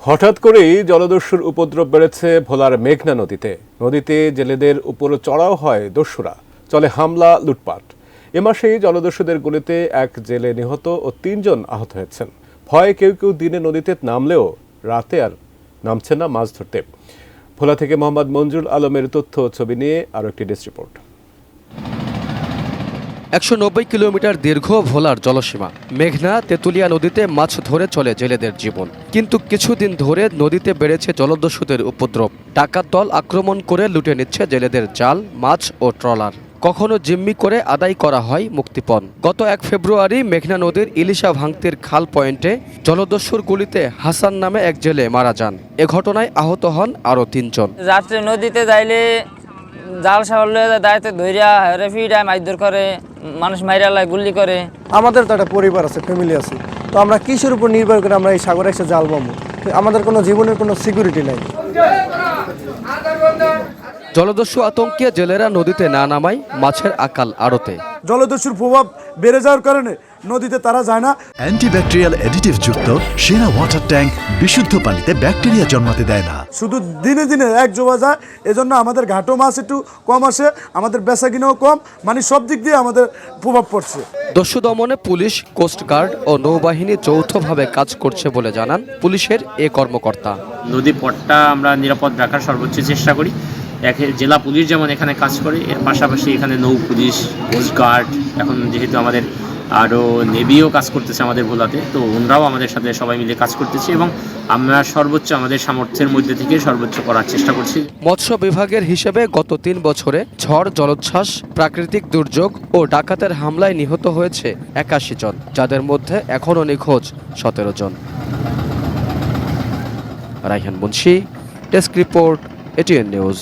হঠাৎ করেই জলদস্যুর উপদ্রব বেড়েছে ভোলার মেঘনা নদীতে। নদীতে জেলেদের উপর চড়াও হয় দস্যুরা, চলে হামলা, লুটপাট। এ মাসেই জলদস্যুদের গুলিতে এক জেলে নিহত ও ৩ জন আহত হয়েছেন। ভয়ে কেউ কেউ দিনে নদীতে নামলেও রাতে আর নামছেন না মাছ ধরতে। ভোলা থেকে মোহাম্মদ মঞ্জুর আলমের তথ্য ও ছবি নিয়ে আরও একটি ডেস্ক রিপোর্ট। ১৯০ কিলোমিটার দীর্ঘ ভোলার জলসীমা। মেঘনা তেঁতুলিয়া নদীতে মাছ ধরে চলে জেলেদের জীবন, কিন্তু কিছুদিন ধরে নদীতে বেড়েছে জলদস্যুদের উপদ্রব। ডাকাত দল আক্রমণ করে লুটে নিচ্ছে জেলেদের জাল, মাছ ও ট্রলার। কখনো জিম্মি করে আদায় করা হয় মুক্তিপণ। গত ১ ফেব্রুয়ারি মেঘনা নদীর ইলিশা ভাঙতির খাল পয়েন্টে জলদস্যুর গুলিতে হাসান নামে এক জেলে মারা যান। এ ঘটনায় আহত হন আরও ৩ জন। রাত্রে নদীতে যাইলে জাল সাগর দায়িত্ব ধৈর্যা রেফিডায় মারধর করে, মানুষ মাইরালায় গুলি করে। আমাদের তো একটা পরিবার আছে, ফ্যামিলি আছে, তো আমরা কিসের উপর নির্ভর করে আমরা এই সাগরে এসে জাল পাবো? আমাদের কোনো জীবনের কোনো সিকিউরিটি নাই। জলদস্যু আতঙ্কে জেলেরা নদীতে না নামায় মাছের আকাল আড়তে। জলদস্যুর প্রভাব বেড়ে যাওয়ার কারণে নদীতে তারা যায় না। অ্যান্টিব্যাকটেরিয়াল অ্যাডিটিভ যুক্ত সেরা ওয়াটার ট্যাঙ্ক বিশুদ্ধ পানিতে ব্যাকটেরিয়া জন্মাতে দেয় না। শুধু দিনে দিনে এক জমা যায়, এজন্য আমাদের ঘাটও মাছ একটু কম আসে, আমাদের বেচাকিনাও কম, মানে সব দিক দিয়ে আমাদের প্রভাব পড়ছে। দস্যু দমনে পুলিশ, কোস্টগার্ড ও নৌবাহিনী যৌথভাবে কাজ করছে বলে জানান পুলিশের এ কর্মকর্তা। নদী পথটা আমরা নিরাপদ রাখার সর্বোচ্চ চেষ্টা করি। জেলা পুলিশ যেমন এখানে কাজ করে, এর পাশাপাশি এখানে নৌ পুলিশ, কোস্টগার্ড, এখন যেহেতু আমাদের আরও নেভিও কাজ করতেছে আমাদের ভোলাতে, তো ওনারাও আমাদের সাথে সবাই মিলে কাজ করতেছে এবং আমরা সর্বোচ্চ আমাদের সামর্থ্যের মধ্যে থেকে সর্বোচ্চ করার চেষ্টা করছি। মৎস্য বিভাগের হিসেবে গত ৩ বছরে ঝড়, জলোচ্ছ্বাস, প্রাকৃতিক দুর্যোগ ও ডাকাতের হামলায় নিহত হয়েছে ৮১ জন, যাদের মধ্যে এখনও নিখোঁজ ১৭ জন। Raihan Munshi, desk report, ATN news.